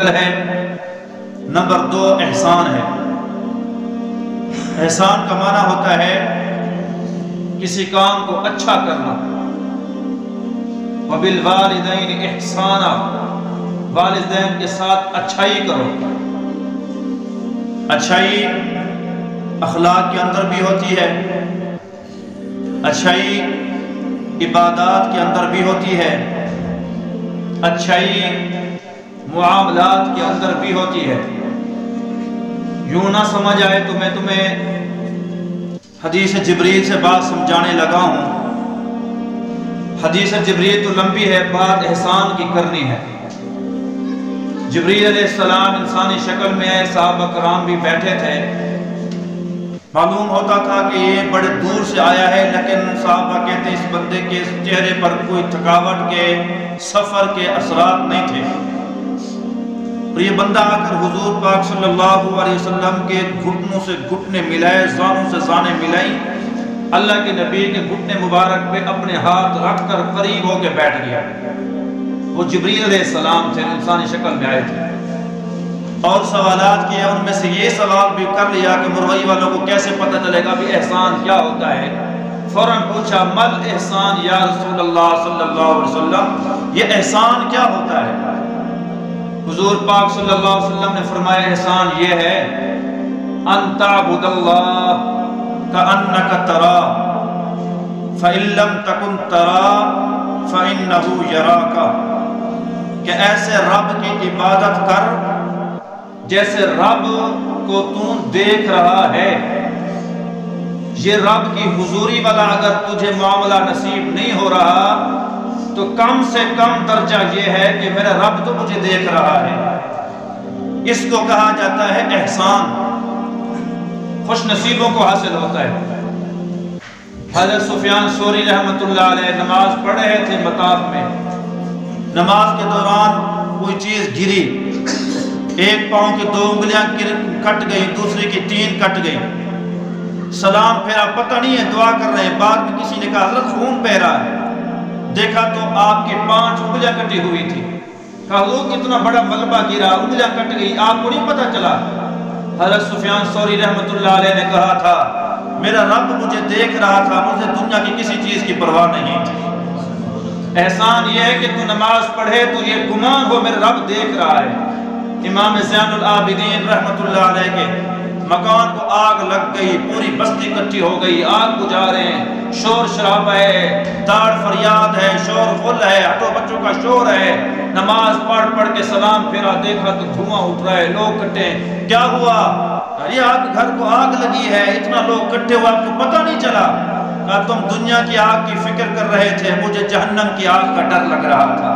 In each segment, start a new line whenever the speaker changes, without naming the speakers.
عقل ہے، نمبر 2 احسان ہے۔ احسان کا معنی ہوتا ہے کسی کام کو اچھا کرنا۔ وَبِالْوَالِدَيْنِ إِحْسَانًا، والدین کے ساتھ اچھائی کرو۔ اچھائی اخلاق کے اندر بھی ہوتی ہے، اچھائی عبادات کے اندر بھی ہوتی ہے، اچھائی معاملات کے اندر بھی ہوتی ہے۔ یوں نہ سمجھ آئے تو میں تمہیں حدیث جبریل سے بات سمجھانے لگا ہوں۔ حدیث جبریل تو لمبی ہے، بات احسان کی کرنی ہے۔ جبریل علیہ السلام انسانی شکل میں آئے، صحابہ کرام بھی بیٹھے تھے۔ معلوم ہوتا تھا کہ یہ بڑے دور سے آیا ہے، لیکن صحابہ کہتے ہیں اس بندے کے چہرے پر کوئی تھکاوٹ کے، سفر کے اثرات نہیں تھے۔ اور یہ بندہ آ کر حضور پاک صلی اللہ علیہ وسلم کے گھٹنوں سے گھٹنے ملائے، زانوں سے زانے ملائی، اللہ کے نبی کے گھٹنے مبارک پہ اپنے ہاتھ رکھ کر قریب ہو کے بیٹھ گیا۔ وہ جبریل علیہ السلام تھے، انسانی شکل میں آئے تھے، اور سوالات کیے۔ ان میں سے یہ سوال بھی کر لیا کہ مرغی والوں کو کیسے پتہ چلے گا بھی احسان کیا ہوتا ہے؟ فوراً پوچھا مل احسان یا رسول اللہ صلی اللہ علیہ وسلم، یہ احسان کیا ہوتا ہے؟ حضور پاک صلی اللہ علیہ وسلم نے فرمایا احسان یہ ہے ان تعبد اللہ کأنک ترا فإن لم تکن ترا فإنہ یراک، کہ ایسے رب کی عبادت کر جیسے رب کو تو دیکھ رہا ہے۔ یہ رب کی حضوری والا اگر تجھے معاملہ نصیب نہیں ہو رہا تو کم سے کم درجہ یہ ہے کہ میرا رب تو مجھے دیکھ رہا ہے۔ اس کو کہا جاتا ہے احسان، خوش نصیبوں کو حاصل ہوتا ہے۔ حضرت سفیان ثوری رحمۃ اللہ علیہ نماز پڑھ رہے تھے مطاف میں، نماز کے دوران کوئی چیز گری، ایک پاؤں کی 2 انگلیاں کٹ گئی، دوسری کی 3 کٹ گئی۔ سلام پھیرا، پتہ نہیں ہے دعا کر رہے ہیں، بعد میں کسی نے کہا حضرت خون بہہ رہا ہے، دیکھا تو آپ کی 5 انگلیاں کٹی ہوئی تھی۔ کہا لوگ اتنا بڑا ملبہ گرا، انگلیاں کٹ گئی، آپ کو نہیں پتہ چلا؟ حضرت سفیان ثوری رحمۃ اللہ علیہ نے کہا تھا میرا رب مجھے دیکھ رہا تھا، مجھے دنیا کی کسی چیز کی پرواہ نہیں تھی۔ احسان یہ ہے کہ تو نماز پڑھے تو یہ گمان ہو میرا رب دیکھ رہا ہے۔ امام زین العابدین رحمۃ اللہ علیہ کے مکان کو آگ لگ گئی، پوری بستی اکٹھی ہو گئی، آگ بجھا رہے ہیں، شور شرابہ ہے، داڑ فریاد ہے، شور غل ہے، ہٹو بچوں کا شور ہے۔ نماز پڑھ کے سلام پھیرا، دیکھا تو دھواں اٹھ رہا ہے، لوگ کٹے، کیا ہوا؟ یہ آپ گھر کو آگ لگی ہے، اتنا لوگ کٹے ہوا، آپ کو پتہ نہیں چلا؟ کہا تم دنیا کی آگ کی فکر کر رہے تھے، مجھے جہنم کی آگ کا ڈر لگ رہا تھا،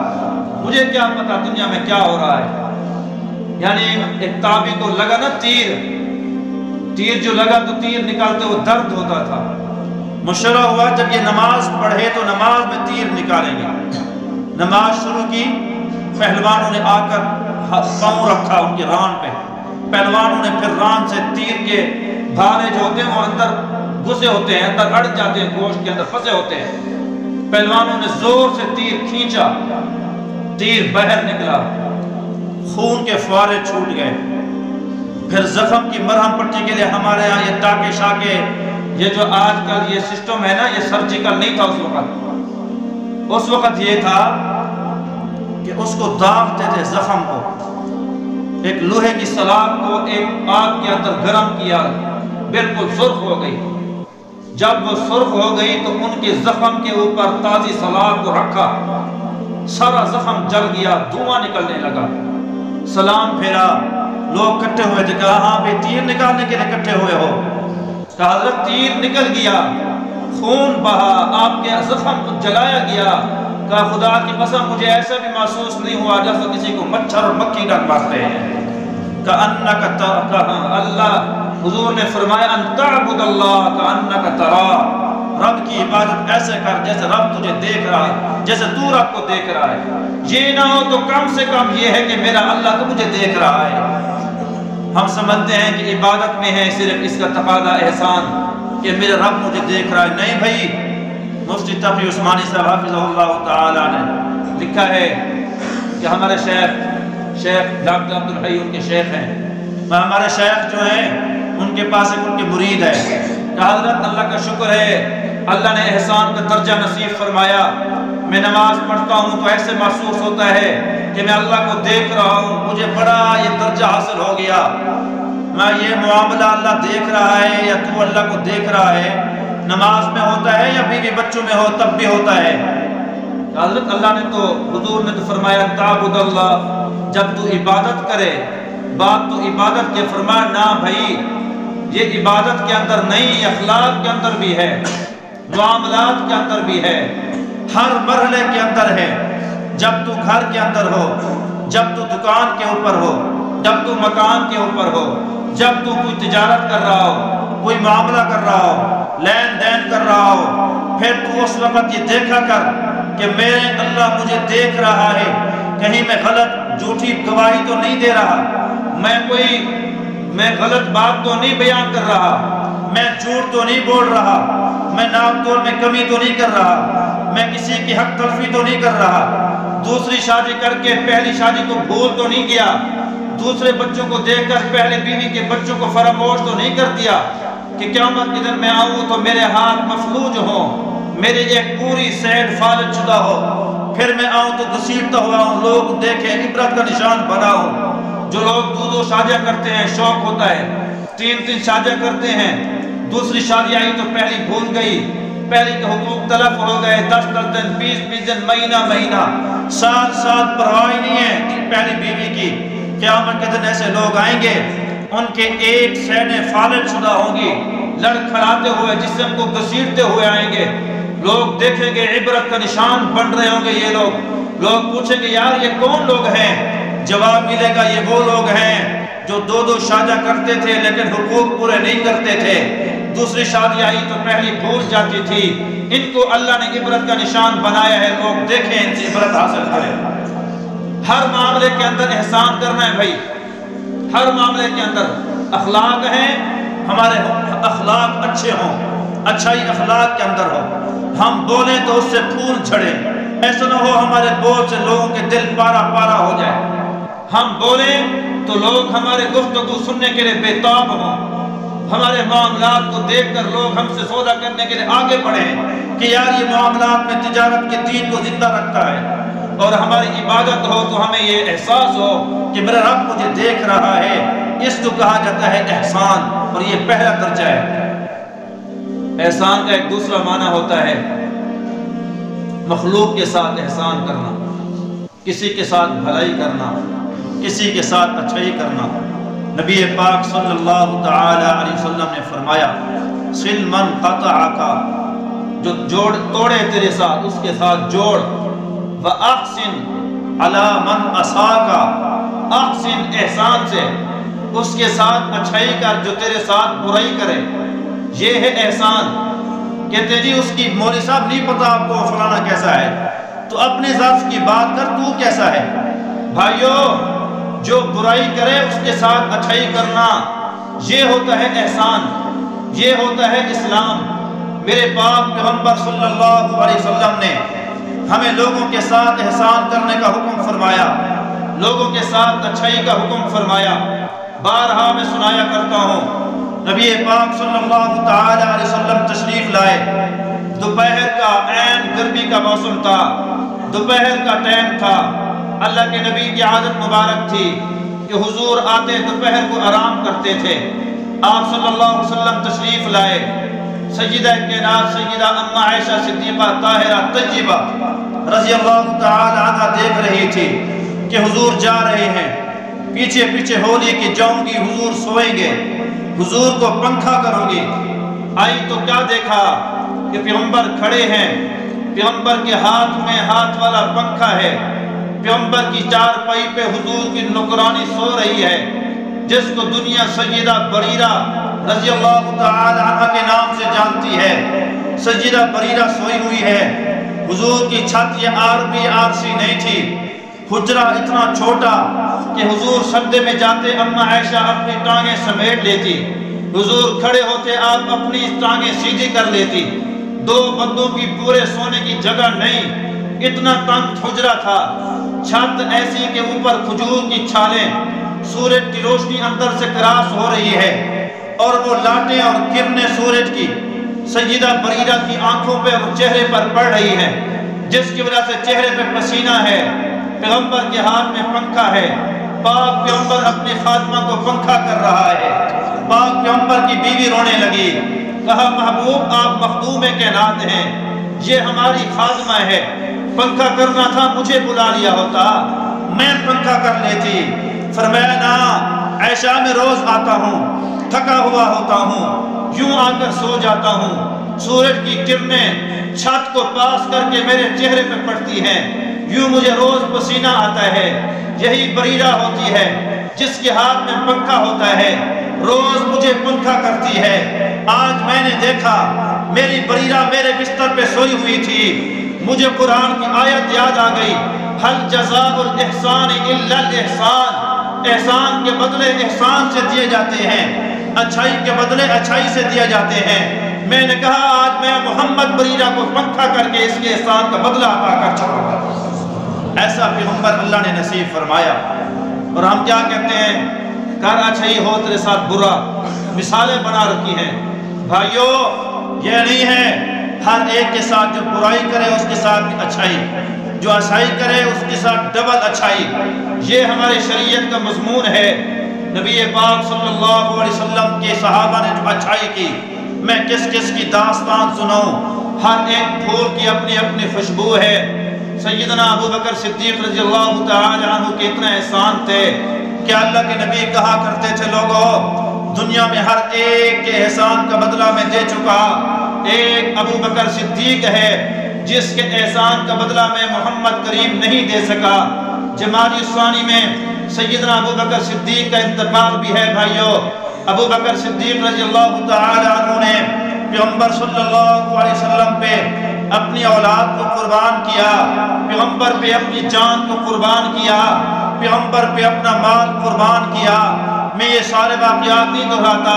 مجھے کیا پتا دنیا میں کیا ہو رہا ہے۔ یعنی ایک تابعی کو لگا نا تیر جو لگا تو تیر نکالتے وہ درد ہوتا تھا۔ مشورہ ہوا جب یہ نماز پڑھے تو نماز میں تیر نکالیں گے۔ نماز شروع کی، پہلوانوں نے آ کر پاؤں رکھا ان کے ران پہ، پہلوانوں نے پھر ران سے تیر کے دھارے جو ہوتے ہیں وہ اندر گھسے ہوتے ہیں، اندر اڑ جاتے ہیں، گوشت کے اندر پھنسے ہوتے ہیں۔ پہلوانوں نے زور سے تیر کھینچا، تیر باہر نکلا، خون کے فوارے چھوٹ گئے۔ پھر زخم کی مرہم پٹی کے لیے ہمارے ہاں یہ ٹاکے شاکے، یہ جو آج کل یہ سسٹم ہے نا، یہ سرجیکل نہیں تھا اس وقت۔ اس وقت یہ تھا کہ اس کو داغتے تھے زخم کو، ایک لوہے کی سلاخ کو ایک آگ کے اندر گرم کیا، بالکل سرخ ہو گئی۔ جب وہ سرخ ہو گئی تو ان کے زخم کے اوپر تازی سلاخ کو رکھا، سارا زخم جل گیا، دھواں نکلنے لگا۔ سلام پھیرا، لوگ کٹھے ہوئے تھے، کہا ہاں بھی تیر نکالنے کے لیے کٹھے ہوئے ہو؟ کہا حضرت تیر نکل گیا، خون بہا، آپ کے زخم کو جلایا گیا۔ کہا خدا کی قسم مجھے ایسا بھی محسوس نہیں ہوا جیسا کسی کو مچھر اور مکھی ڈنگ مارتے ہیں۔ کأنک اللہ، حضور نے فرمایا ان تعبد اللہ کأنک ترا، رب کی عبادت ایسے کر جیسے رب تجھے دیکھ رہا ہے، جیسے تو رب کو دیکھ رہا ہے۔ یہ نہ ہو تو کم سے کم یہ ہے کہ میرا اللہ تو مجھے دیکھ رہا ہے۔ ہم سمجھتے ہیں کہ عبادت میں ہے صرف اس کا تقاضا احسان کہ میرا رب مجھے دیکھ رہا ہے، نہیں بھائی۔ مفتی تقی عثمانی صاحب حافظہ اللہ تعالی نے لکھا ہے کہ ہمارے شیخ شیخ ڈاکٹر عبدالحی ان کے شیخ ہیں، ہمارے شیخ جو ہیں ان کے پاس ایک ان کے مرید ہے، کہا حضرت اللہ کا شکر ہے اللہ نے احسان کا درجہ نصیب فرمایا، میں نماز پڑھتا ہوں تو ایسے محسوس ہوتا ہے کہ میں اللہ کو دیکھ رہا ہوں، مجھے بڑا یہ درجہ حاصل ہو گیا، میں یہ معاملہ اللہ دیکھ رہا ہے یا تو اللہ کو دیکھ رہا ہے، نماز میں ہوتا ہے یا بیوی بچوں میں ہو تب بھی ہوتا ہے۔ حضرت اللہ نے تو حضور نے تو فرمایا تعبد اللہ، جب تو عبادت کرے، بات تو عبادت کے، فرمایا نہ بھائی یہ عبادت کے اندر نہیں، اخلاق کے اندر بھی ہے، معاملات کے اندر بھی ہے، ہر مرحلے کے اندر ہے، جب تو گھر کے اندر ہو، جب تو دکان کے اوپر ہو، جب تو مکان کے اوپر ہو، جب تو کوئی تجارت کر رہا ہو، کوئی معاملہ کر رہا ہو، لین دین کر رہا ہو، پھر تو اس وقت یہ دیکھا کر کہ میرے اللہ مجھے دیکھ رہا ہے، کہیں میں غلط جھوٹی گواہی تو نہیں دے رہا، میں غلط بات تو نہیں بیان کر رہا، میں جھوٹ تو نہیں بول رہا، میں نام توڑ میں کمی تو نہیں کر رہا، میں کسی کی حق تلفی تو نہیں کر رہا، دوسری شادی کر کے پہلی شادی کو بھول تو نہیں گیا، دوسرے بچوں کو دیکھ کر پہلے بیوی کے بچوں کو فراموش تو نہیں کر دیا کہ قیامت کے دن میں آؤں تو میرے ہاتھ مفلوج ہوں، میری ایک پوری سیڈ فالج شدہ ہو، پھر میں آؤں تو گھسیٹتا ہوا ہوں، لوگ دیکھیں عبرت کا نشان بنا ہوں۔ جو لوگ دو شادیاں کرتے ہیں شوق ہوتا ہے، تین شادیاں کرتے ہیں، دوسری شادی آئی تو پہلی بھول گئی، پہلی کے حقوق تلف ہو گئے، 10 دن 20 دن مہینہ سال پرواہ نہیں ہے کہ پہلی بیوی کی۔ قیامت کے دن ایسے لوگ آئیں گے، ان کے ایک سینے فالج شدہ ہوں گی، لڑکھڑاتے ہوئے جسم کو گھسیٹتے ہوئے آئیں گے، لوگ دیکھیں گے عبرت کا نشان بن رہے ہوں گے یہ لوگ پوچھیں گے یار یہ کون لوگ ہیں؟ جواب ملے گا یہ وہ لوگ ہیں جو دو شادیاں کرتے تھے لیکن حقوق پورے نہیں کرتے تھے، دوسری شادی آئی تو پہلی بھول جاتی تھی، ان کو اللہ نے عبرت کا نشان بنایا ہے، لوگ دیکھیں ان سے عبرت حاصل کریں۔ ہر معاملے کے اندر احسان کرنا ہے بھائی، ہر معاملے کے اندر اخلاق ہیں، ہمارے اخلاق اچھے ہوں، اچھائی اخلاق کے اندر ہو، ہم بولیں تو اس سے پھول جھڑے، ایسا نہ ہو ہمارے بول سے لوگوں کے دل پارا ہو جائے، ہم بولیں تو لوگ ہمارے گفتگو سننے کے لیے بےتاب ہوں، ہمارے معاملات کو دیکھ کر لوگ ہم سے سودا کرنے کے لیے آگے بڑھیں کہ یار یہ معاملات میں تجارت کے دین کو زندہ رکھتا ہے، اور ہماری عبادت ہو تو ہمیں یہ احساس ہو کہ میرا رب مجھے دیکھ رہا ہے، اس کو کہا جاتا ہے احسان، اور یہ پہلا درجہ ہے۔ احسان کا ایک دوسرا معنی ہوتا ہے مخلوق کے ساتھ احسان کرنا، کسی کے ساتھ بھلائی کرنا، کسی کے ساتھ اچھائی کرنا۔ نبی پاک صلی اللہ تعالی علیہ وسلم نے فرمایا صل من قطعک، جو جوڑ توڑے تیرے ساتھ اس کے ساتھ جوڑ، وَأَحْسِنْ عَلَى مَنْ أَسَاكَ، احسن احسان سے اس کے ساتھ اچھائی کر جو تیرے ساتھ برائی کرے، یہ ہے احسان۔ کہتے جی اس کی مولوی صاحب نہیں پتا آپ کو فلانا کیسا ہے، تو اپنے ذات کی بات کر تو کیسا ہے۔ بھائیو جو برائی کرے اس کے ساتھ اچھائی کرنا، یہ ہوتا ہے احسان، یہ ہوتا ہے اسلام۔ میرے پاک پیغمبر صلی اللہ علیہ وسلم نے ہمیں لوگوں کے ساتھ احسان کرنے کا حکم فرمایا، لوگوں کے ساتھ اچھائی کا حکم فرمایا۔ بارہا میں سنایا کرتا ہوں، نبی پاک صلی اللہ تعالی علیہ وسلم تشریف لائے، دوپہر کا عین گرمی کا موسم تھا، دوپہر کا ٹائم تھا، اللہ کے نبی کی عادت مبارک تھی کہ حضور آتے دوپہر کو آرام کرتے تھے۔ آپ صلی اللہ علیہ وسلم تشریف لائے، سیدہ کائنات سیدہ اما عائشہ صدیقہ طاہرہ طیبہ رضی اللہ تعالی عنہ دیکھ رہی تھی کہ حضور جا رہے ہیں، پیچھے پیچھے ہولی کی جاؤں گی، حضور سوئیں گے، حضور کو پنکھا کروں گی۔ آئی تو کیا دیکھا کہ پیغمبر کھڑے ہیں، پیغمبر کے ہاتھ میں ہاتھ والا پنکھا ہے، پیغمبر کی چارپائی پہ حضور کی نوکرانی سو رہی ہے، جس کو دنیا سیدہ بریرہ رضی اللہ تعالی عنہ کے نام سے جانتی ہے۔ سیدہ بریرہ سوئی ہوئی ہے، حضور کی چھت یہ عارضی نہیں تھی، حجرہ اتنا چھوٹا کہ حضور سجدے میں جاتے اما عائشہ اپنی ٹانگیں سمیٹ لیتی، حضور کھڑے ہوتے آپ اپنی ٹانگیں سیدھی کر لیتی، دو بندوں کی پورے سونے کی جگہ نہیں، اتنا تنگ حجرہ تھا۔ چھت ایسی کہ اوپر کھجور کی چھالیں، سورج کی روشنی اندر سے کراس ہو رہی ہے، اور وہ لاٹیں اور کرنیں سورج کی سیدہ بریرہ کی آنکھوں پہ اور چہرے پر پڑ رہی ہیں، جس کی وجہ سے چہرے پہ پسینہ ہے۔ پیغمبر کے ہاتھ میں پنکھا ہے، پاک پیغمبر اپنی خادمہ کو پنکھا کر رہا ہے۔ پاک پیغمبر کی بیوی رونے لگی، کہا محبوب آپ مخدوم کائنات ہیں، یہ ہماری خادمہ ہے، پنکھا کرنا تھا مجھے بلا لیا ہوتا، میں پنکھا کر لیتی۔ فرمایا نا عائشہ میں روز آتا ہوں، تھکا ہوا ہوتا ہوں، یوں آ کر سو جاتا ہوں، سورج کی کرنیں چھت کو پاس کر کے میرے چہرے پہ پڑتی ہیں، یوں مجھے روز پسینہ آتا ہے۔ یہی بریرہ ہوتی ہے جس کے ہاتھ میں پنکھا ہوتا ہے، روز مجھے پنکھا کرتی ہے۔ آج میں نے دیکھا میری بریرہ میرے بستر پہ سوئی ہوئی تھی، مجھے قرآن کی آیت یاد آ گئی، حل جزاء الاحسان الا الاحسان، احسان کے بدلے احسان سے دیے جاتے ہیں، اچھائی کے بدلے اچھائی سے دیے جاتے ہیں۔ میں نے کہا آج میں محمد بریرہ کو پنکھا کر کے اس کے احسان کا بدلہ عطا کر چھوڑوں گا۔ ایسا پیغمبر اللہ نے نصیب فرمایا۔ اور ہم کیا کہتے ہیں، کر اچھائی ہو تیرے ساتھ برا، مثالیں بنا رکھی ہیں۔ بھائیو یہ نہیں ہے ہر ایک کے ساتھ جو برائی کرے اس کے ساتھ بھی اچھائی، جو اچھائی کرے اس کے ساتھ ڈبل اچھائی، یہ ہماری شریعت کا مضمون ہے۔ نبی پاک صلی اللہ علیہ وسلم کے صحابہ نے جو اچھائی کی، میں کس کس کی داستان سناؤں، ہر ایک پھول کی اپنی اپنی خوشبو ہے۔ سیدنا ابو بکر صدیق رضی اللہ تعالی عنہ کے اتنے احسان تھے کہ اللہ کے نبی کہا کرتے تھے لوگوں دنیا میں ہر ایک کے احسان کا بدلہ میں دے چکا، ایک ابو بکر صدیق ہے جس کے احسان کا بدلہ میں محمد کریم نہیں دے سکا۔ جمادی الثانی میں سیدنا ابو بکر صدیق کا انتقال بھی ہے۔ بھائیو ابو بکر صدیق رضی اللہ تعالی عنہ نے پیغمبر صلی اللہ علیہ وسلم پہ اپنی اولاد کو قربان کیا، پیغمبر پہ اپنی جان کو قربان کیا، پیغمبر پہ اپنا مال قربان کیا۔ میں یہ سارے واقعات نہیں دہراتا،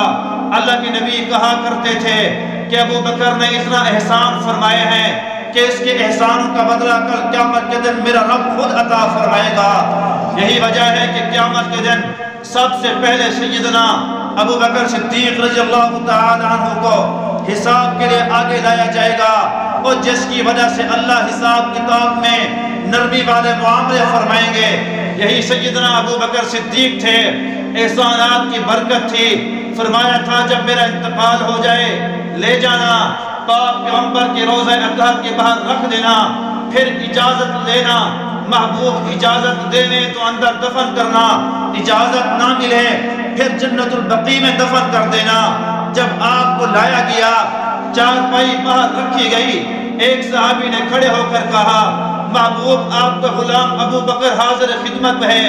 اللہ کے نبی کہا کرتے تھے کہ ابو بکر نے اتنا احسان فرمائے ہیں کہ اس کے احسان کا بدلہ کل قیامت کے دن میرا رب خود عطا فرمائے گا۔ یہی وجہ ہے کہ قیامت کے دن سب سے پہلے سیدنا ابو بکر صدیق رضی اللہ تعالی عنہ کو حساب کے لیے آگے لایا جائے گا، اور جس کی وجہ سے اللہ حساب کتاب میں نرمی والے معاملے فرمائیں گے۔ یہی سیدنا ابو بکر صدیق تھے، احسانات کی برکت تھی۔ فرمایا تھا جب میرا انتقال ہو جائے لے جانا، پاک پیغمبر کے روضہ اطہر کے باہر رکھ دینا، پھر اجازت لینا، محبوب اجازت دینے تو اندر دفن کرنا، اجازت نہ ملے پھر جنت البقیع میں دفن کر دینا۔ جب آپ کو لایا گیا، چارپائی باہر رکھی گئی، ایک صحابی نے کھڑے ہو کر کہا محبوب آپ کا غلام ابو بکر حاضر خدمت ہے،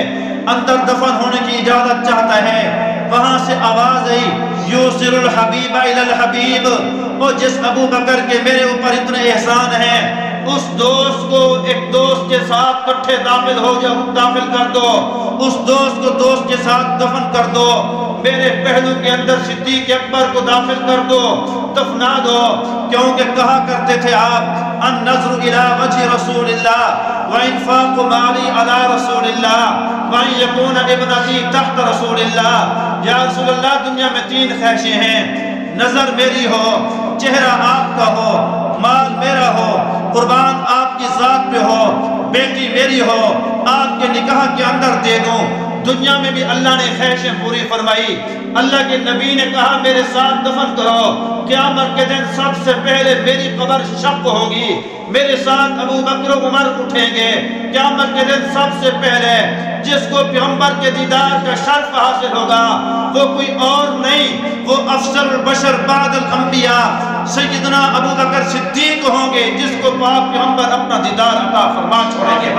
اندر دفن ہونے کی اجازت چاہتا ہے۔ وہاں سے آواز آئی یوصل الحبیب الی الحبیب، اور جس ابو بکر کے میرے اوپر اتنے احسان ہیں اس دوست کو ایک دوست کے ساتھ کٹھے داخل کر دو، اس دوست کو دوست کے ساتھ دفن کر دو، میرے پہلو کے اندر صدیق اکبر کو داخل کر دو، دفنا دو۔ کیونکہ کہا کرتے تھے آپ النظر الی وجہ رسول اللہ وانفاق مالی علی رسول اللہ وان یکون ابنتی تحت رسول اللہ۔ یا رسول اللہ دنیا میں 3 خواہشیں ہیں، نظر میری ہو، چہرہ آپ کا ہو، مال میرا ہو، قربان آپ کی ذات پہ ہو، بیٹی میری ہو، آپ کے نکاح کے اندر دے دوں۔ دنیا میں بھی اللہ نے خواہشیں پوری فرمائی۔ اللہ کے نبی نے کہا میرے ساتھ دفن کرو، قیامت کے دن سب سے پہلے میری قبر شق ہوگی، میرے ساتھ ابو بکر و عمر اٹھیں گے۔ قیامت کے دن سب سے پہلے جس کو پیغمبر کے دیدار کا شرف حاصل ہوگا وہ کوئی اور نہیں، وہ افضل البشر بعد الانبیاء سیدنا ابو بکر صدیق ہوں گے، جس کو پاک پیغمبر اپنا دیدار عطا فرما چھوڑیں گے۔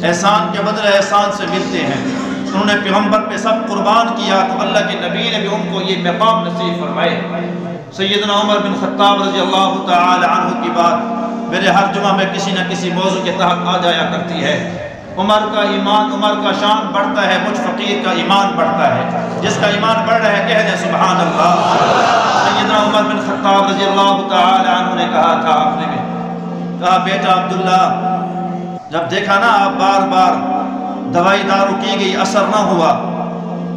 احسان کے بدلے احسان سے ملتے ہیں۔ انہوں نے پیغمبر پہ سب قربان کیا تو اللہ کے نبی نے بھی ان کو یہ مقام نصیب فرمائے۔ سیدنا عمر بن خطاب رضی اللہ تعالی عنہ کی بات میرے ہر جمعہ میں کسی نہ کسی موضوع کے تحت آ جایا کرتی ہے۔ عمر کا ایمان، عمر کا شان بڑھتا ہے، مجھ فقیر کا ایمان بڑھتا ہے۔ جس کا ایمان بڑھ رہا ہے کہہ دیں سبحان اللہ۔ سیدنا عمر بن خطاب رضی اللہ تعالی عنہ نے کہا تھا، آپ نے کہا بیٹا عبداللہ جب دیکھا نا آپ بار بار دوائی دارو کی گئی اثر نہ ہوا،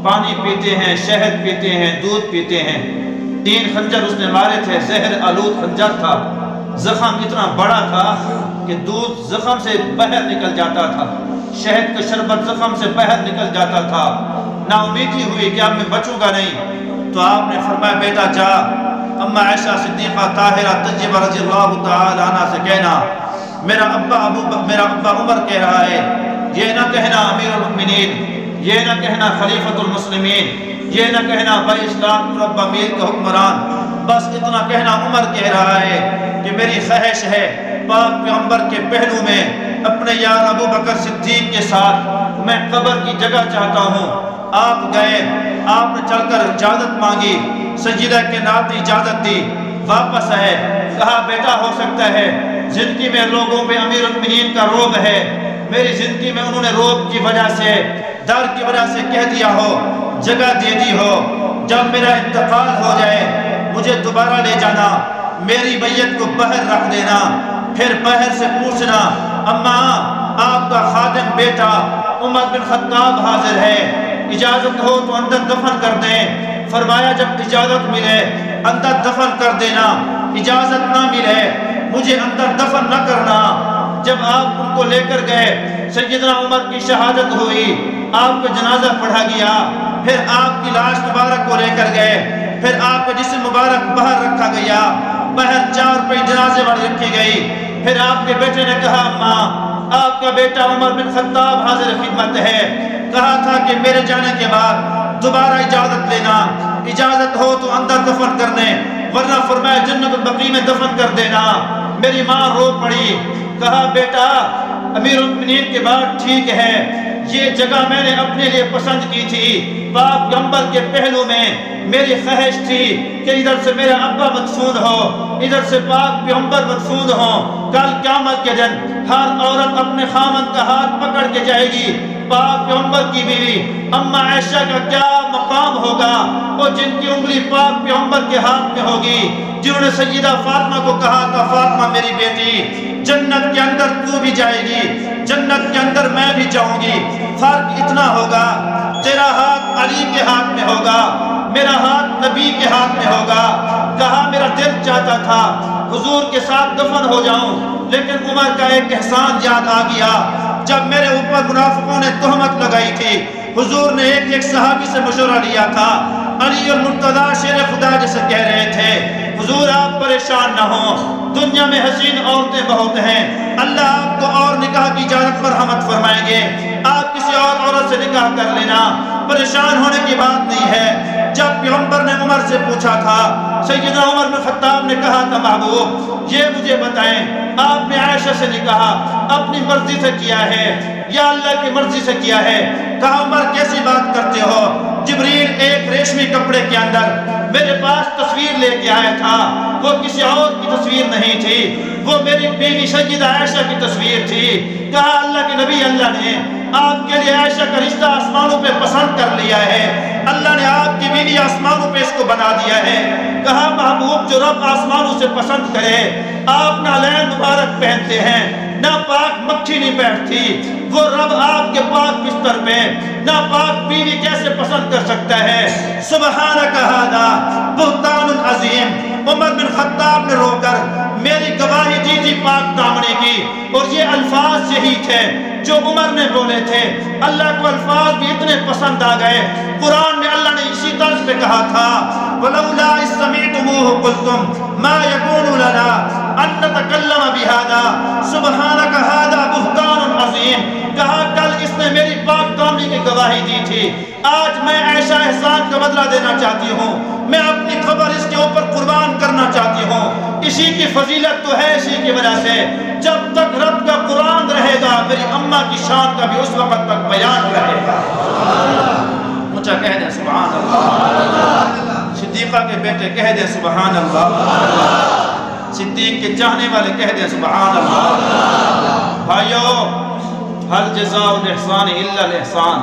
پانی پیتے ہیں، شہد پیتے ہیں، دودھ پیتے ہیں، 3 خنجر اس نے مارے تھے، زہر آلود خنجر تھا، زخم اتنا بڑا تھا کہ دودھ زخم سے باہر نکل جاتا تھا، شہد کا شربت زخم سے باہر نکل جاتا تھا، نا امیدی ہوئی کہ اب میں بچوں گا نہیں، تو آپ نے فرمایا بیٹا جا اما عائشہ صدیقہ طاہرہ طیبہ رضی اللہ تعالی عنہ سے کہنا میرا ابا عمر کہہ رہا ہے، یہ نہ کہنا امیر المؤمنین، یہ نہ کہنا خلیفۃ المسلمین، یہ نہ کہنا بھائی اسلام مربع میر کا حکمران، بس اتنا کہنا عمر کہہ رہا ہے کہ میری خواہش ہے پاک پیغمبر کے پہلو میں اپنے یار ابو بکر صدیق کے ساتھ میں قبر کی جگہ چاہتا ہوں۔ آپ گئے، آپ نے چل کر اجازت مانگی، سیدہ کے نات نے اجازت دی، واپس آئے، کہا بیٹا ہو سکتا ہے زندگی میں لوگوں پہ امیر المؤمنین کا روب ہے، میری زندگی میں انہوں نے روب کی وجہ سے، ڈر کی وجہ سے کہہ دیا ہو، جگہ دے دی ہو، جب میرا انتقال ہو جائے مجھے دوبارہ لے جانا، میری بیعت کو باہر رکھ دینا، پھر باہر سے پوچھنا اماں آپ کا خادم بیٹا عمر بن خطاب حاضر ہے، اجازت ہو تو اندر دفن کر دیں۔ فرمایا جب اجازت ملے اندر دفن کر دینا، اجازت نہ ملے مجھے اندر دفن نہ کرنا۔ جب آپ ان کو لے کر گئے، سیدنا عمر کی شہادت ہوئی، آپ کا جنازہ پڑھا گیا، پھر آپ کی لاش مبارک کو لے کر گئے، پھر آپ کا جسم مبارک باہر رکھا گیا، باہر 4 پہ جنازے والی رکھی گئی، پھر آپ کے بیٹے نے کہا اماں آپ کا بیٹا عمر بن خطاب حاضر خدمت ہے، کہا تھا کہ میرے جانے کے بعد دوبارہ اجازت لینا، اجازت ہو تو اندر دفن کرنے، ورنہ فرمایا جنت البقیع میں دفن کر دینا۔ میری ماں رو پڑی، کہا بیٹا امیر المؤمنین کے بعد ٹھیک ہے، یہ جگہ میں نے اپنے لیے پسند کی تھی، پاک پیغمبر کے پہلو میں میری خواہش تھی کہ ادھر سے میرا ابا مدفون ہو، ادھر سے پاک پیغمبر مدفون ہو، کل قیامت کے دن ہر عورت اپنے خامن کا ہاتھ پکڑ کے جائے گی، پاک پیغمبر کی بیوی اما عائشہ کا کیا مقام ہوگا، اور جن کی انگلی پاک پیغمبر کے ہاتھ میں ہوگی، جنہوں نے سیدہ فاطمہ کو کہا تھا فاطمہ میری بیٹی جنت کے اندر تو بھی جائے گی، جنت کے اندر میں بھی جاؤں گی، فرق اتنا ہوگا تیرا ہاتھ علی کے ہاتھ میں ہوگا، میرا ہاتھ نبی کے ہاتھ میں ہوگا۔ کہا میرا دل چاہتا تھا حضور کے ساتھ دفن ہو جاؤں، لیکن عمر کا ایک احسان یاد آ گیا، جب میرے اوپر منافقوں نے تہمت لگائی تھی، حضور نے ایک صحابی سے مشورہ لیا تھا، علی المرتضیٰ شیر خدا جسے کہہ رہے تھے حضور آپ پریشان نہ ہوں، دنیا میں حسین عورتیں بہت ہیں، اللہ آپ کو اور نکاح کی اجازت مرحمت فرمائیں گے، آپ کسی اور عورت سے نکاح کر لینا، پریشان ہونے کی بات نہیں ہے۔ جب پیغمبر نے عمر سے پوچھا تھا، سیدنا عمر بن خطاب نے کہا تھا محبوب یہ مجھے بتائیں آپ نے عائشہ سے نکاح اپنی مرضی سے کیا ہے یا اللہ کی مرضی سے کیا ہے؟ کہا عمر کیسی بات کرتے ہو، جبریل ایک ریشمی کپڑے کے اندر میرے پاس تصویر لے کے آیا تھا، وہ کسی اور کی تصویر نہیں تھی، وہ میری بیوی سیدہ عائشہ کی تصویر تھی۔ کہا اللہ کے نبی اللہ نے آپ کے لیے عائشہ کا رشتہ آسمانوں پہ پسند کر لیا ہے، اللہ نے آپ کی بیوی آسمانوں پہ اس کو بنا دیا ہے۔ کہا محبوب جو رب آسمانوں سے پسند کرے، آپ نعلین مبارک پہنتے ہیں، نہ پاک مکھی نہیں بیٹھتی، وہ رب آپ کے پاک بستر پہ نہ پاک بیوی کیسے پسند کر سکتا ہے؟ سبحانک ھذا بہتان عظیم۔ عمر بن خطاب نے رو کر میری گواہی دی تھی پاک دامنی کی، اور یہ الفاظ یہی تھے جو عمر نے بولے تھے، اللہ کو الفاظ بھی اتنے پسند آ گئے، قرآن میں اللہ نے اسی طرز پہ کہا تھا وَلَوْلَا إِذْ سَمِعْتُمُوهُ قُلْتُمْ مَا يَكُونُ لَنَا أَن نَّتَكَلَّمَ بِهَذَا سُبْحَانَكَ هَذَا بُهْتَانٌ عَظِيمٌ۔ کہا کل اس نے میری پاک دامنی کی گواہی دی تھی، آج میں عائشہ احسان کا بدلہ دینا چاہتی ہوں، میں اپنی خبر اس کے اوپر قربان کرنا چاہتی ہوں، اسی کی فضیلت تو ہے اسی کی وجہ سے، جب تک رب کا قرآن رہے گا میری اماں کی شان کا بھی اس وقت تک بیان رہے گا۔ اونچا کہہ دیں سبحان اللہ، صدیقہ کے بیٹے کہہ دیں سبحان اللہ، صدیق کے چاہنے والے کہہ دیں سبحان اللہ۔ بھائیو حل جزاء الاحسان الا الاحسان،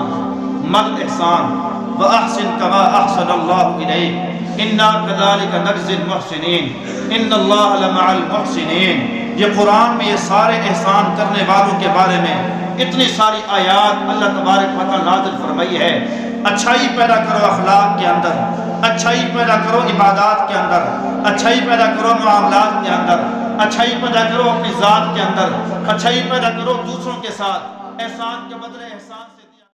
مل احسان وَأَحْسِن كَمَا أَحْسَنَ اللَّهُ إِلَيْكَ إِنَّا كَذَلِكَ نَجْزِي الْمُحْسِنِينَ إِنَّ اللَّهَ لَمَعَ الْمُحْسِنِينَ۔ یہ قرآن میں یہ سارے احسان کرنے والوں کے بارے میں اتنی ساری آیات اللہ تبارک و تعالیٰ نازل فرمائی ہے۔ اچھائی پیدا کرو اخلاق کے اندر، اچھائی پیدا کرو عبادات کے اندر، اچھائی پیدا کرو معاملات کے اندر، اچھائی پیدا کرو اپنی ذات کے اندر، اچھائی پیدا کرو دوسروں کے ساتھ، احسان کے بدلے احسان سے